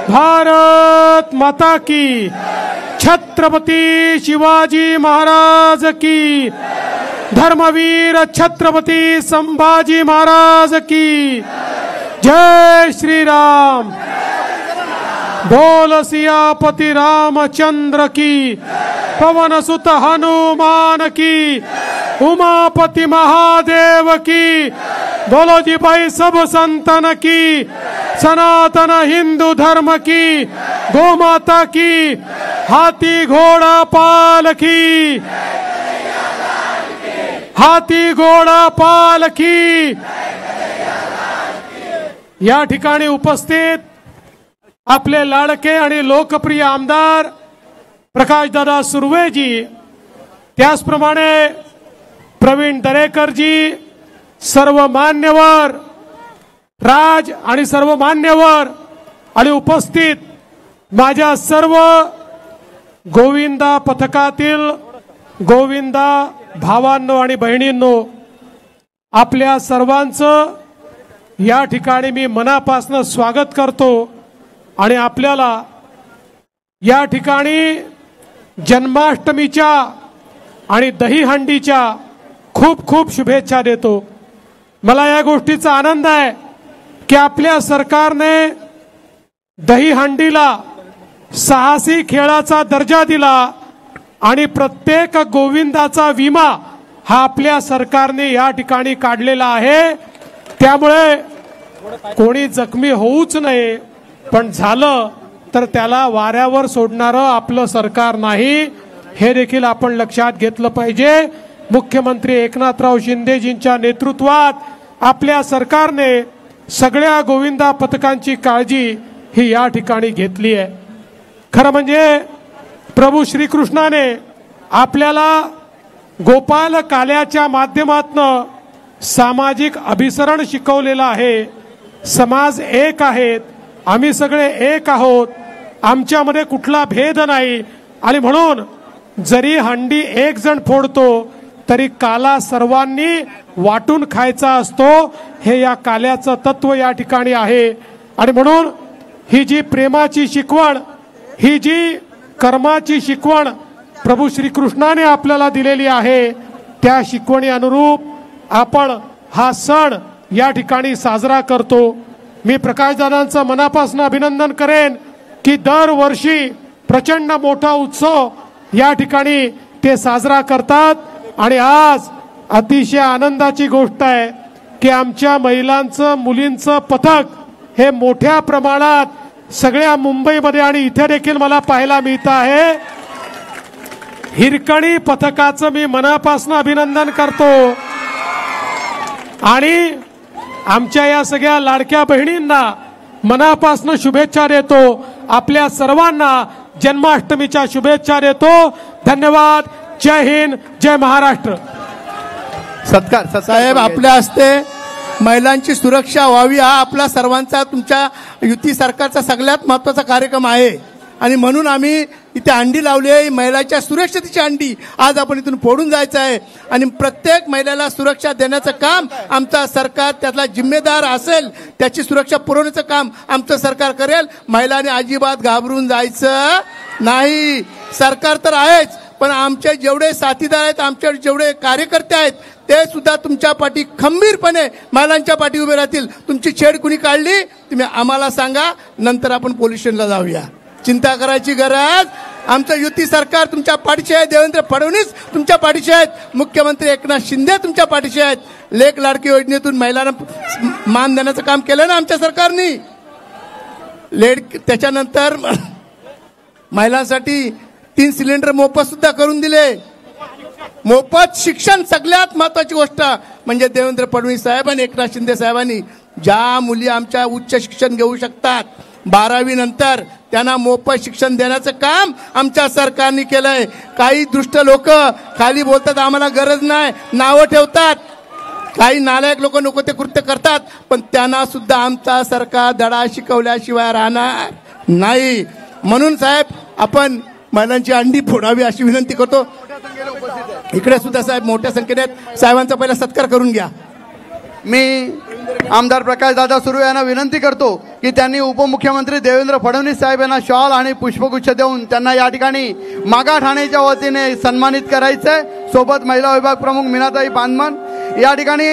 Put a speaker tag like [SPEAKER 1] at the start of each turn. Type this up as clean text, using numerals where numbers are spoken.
[SPEAKER 1] भारत माता की, छत्रपती शिवाजी महाराज की, धर्मवीर छत्रपती संभाजी महाराज की, जय श्री राम। बोल सियापति रामचंद्र की, पवन सुत हनुमान की, उमापति महादेव की, बोलो जी भाई सब संतन की, सनातन हिंदू धर्म की, गौ माता की, हाथी घोड़ा पाल की, हाथी घोड़ा पाल की। या ठिकाणी उपस्थित आपले लाडके आणि लोकप्रिय आमदार प्रकाशदादा सुर्वेजी, त्याचप्रमाणे प्रवीण दरेकरजी, सर्व मान्यवर राज आणि सर्व मान्यवर आणि उपस्थित माझ्या सर्व गोविंदा पथकातील गोविंदा भावांनो आणि बहिणींनो, आपल्या सर्वांचं या ठिकाणी मी मनापासून स्वागत करतो आणि आपल्याला या ठिकाणी जन्माष्टमीच्या आणि दहीहंडीच्या खूप खूप शुभेच्छा देतो। मला या गोष्टीचा आनंद आहे की आपल्या सरकारने दहीहंडीला साहसी खेळाचा दर्जा दिला आणि प्रत्येक गोविंदाचा विमा हा आपल्या सरकारने या ठिकाणी काढलेला आहे। त्यामुळे कोणी जखमी होऊच नये, पण झालं तर त्याला वाऱ्यावर सोडणारं आपलं सरकार नाही, हे देखील आपण लक्षात घेतलं पाहिजे। मुख्यमंत्री एकनाथराव शिंदेजींच्या नेतृत्वात आपल्या सरकारने सगळ्या गोविंदा पथकांची काळजी ही या ठिकाणी घेतली आहे। खरं म्हणजे प्रभू श्रीकृष्णाने आपल्याला गोपाल काल्याच्या माध्यमातून सामाजिक अभिसरण शिकवलेलं आहे। समाज एक आहेत, आम्ही सगळे एक आहोत, आमच्यामध्ये कुठला भेद नाही आणि म्हणून जरी हंडी एक जण फोडतो तरी काला सर्वांनी वाटून खायचा असतो, हे या काल्याचं तत्व या ठिकाणी आहे। आणि म्हणून ही जी प्रेमाची शिकवण, ही जी कर्माची शिकवण प्रभू श्रीकृष्णाने आपल्याला दिलेली आहे, त्या शिकवणी अनुरूप आपण हा सण या ठिकाणी साजरा करतो। मी प्रकाशदादांचं मनापासून अभिनंदन करेन की दरवर्षी प्रचंड मोठा उत्सव या ठिकाणी ते साजरा करतात आणि आज अतिशय आनंदाची गोष्ट आहे की आमच्या महिलांचं मुलींचं पथक हे मोठ्या प्रमाणात सगळ्या मुंबईमध्ये आणि इथे देखील मला पाहायला मिळत आहे। हिरकणी पथकाचं मी मनापासून अभिनंदन करतो आणि आमच्या या सगळ्या लाडक्या बहिणींना मनापासून शुभेच्छा देतो। आपल्या सर्वांना जन्माष्टमीच्या शुभेच्छा देतो। धन्यवाद। जय हिंद, जय महाराष्ट्र।
[SPEAKER 2] सत्कार साहेब, आपल्या हस्ते महिलांची सुरक्षा व्हावी हा आपला सर्वांचा, तुमच्या युती सरकारचा सगळ्यात महत्त्वाचा कार्यक्रम आहे आणि म्हणून आम्ही इथे अंडी लावली आहे। महिलांच्या सुरक्षतेची अंडी आज आपण इथून फोडून जायचं आहे आणि प्रत्येक महिलेला सुरक्षा देण्याचं काम आमचा सरकार, त्यातला जिम्मेदार असेल त्याची सुरक्षा पुरवण्याचं काम आमचं सरकार करेल। महिलांनी अजिबात घाबरून जायचं नाही। सरकार तर आहेच, पण आमचे जेवढे साथीदार आहेत, आमचे जेवढे कार्यकर्ते आहेत, ते सुद्धा तुमच्या पाठी खंबीरपणे महिलांच्या पाठी उभे राहतील। तुमची छेड कुणी काढली तुम्ही आम्हाला सांगा, नंतर आपण पोलीस स्टेशनला जाऊया। चिंता करायची गरज, आमचं युती सरकार तुमच्या पाठीशी आहे। देवेंद्र फडणवीस तुमच्या पाठीशी आहेत, मुख्यमंत्री एकनाथ शिंदे तुमच्या पाठीशी आहेत। लेक लाडकी योजनेतून महिलांना मान देण्याचं काम केलं ना आमच्या सरकारने। त्याच्यानंतर महिलांसाठी 3 सिलेंडर मोफत सुद्धा करून दिले। मोफत शिक्षण सगळ्यात महत्वाची गोष्ट म्हणजे देवेंद्र फडणवीस साहेब आणि एकनाथ शिंदे साहेबांनी ज्या मुली आमच्या उच्च शिक्षण घेऊ शकतात 12वी नंतर त्यांना मोफत शिक्षण देण्याचं काम आमच्या सरकारने केलंय। काही दुष्ट लोक खाली बोलतात आम्हाला गरज नाही, नावं ठेवतात, काही नालायक लोक नको ते कृत्य करतात, पण त्यांना सुद्धा आमचा सरकार धडा शिकवल्याशिवाय राहणार नाही। म्हणून साहेब आपण महिलांची अंडी फोडावी अशी विनंती करतो। इकडे सुद्धा साहेब मोठ्या संख्येने आहेत, साहेबांचा पहिला सत्कार करून घ्या।
[SPEAKER 3] मी आमदार प्रकाशदादा सुर्वे यांना विनंती करतो की त्यांनी उपमुख्यमंत्री देवेंद्र फडणवीस साहेब यांना शॉल आणि पुष्पगुच्छ देऊन त्यांना या ठिकाणी मागा ठाणेच्या वतीने सन्मानित करायचंय। सोबत महिला विभाग प्रमुख मीनाताई पानमन या ठिकाणी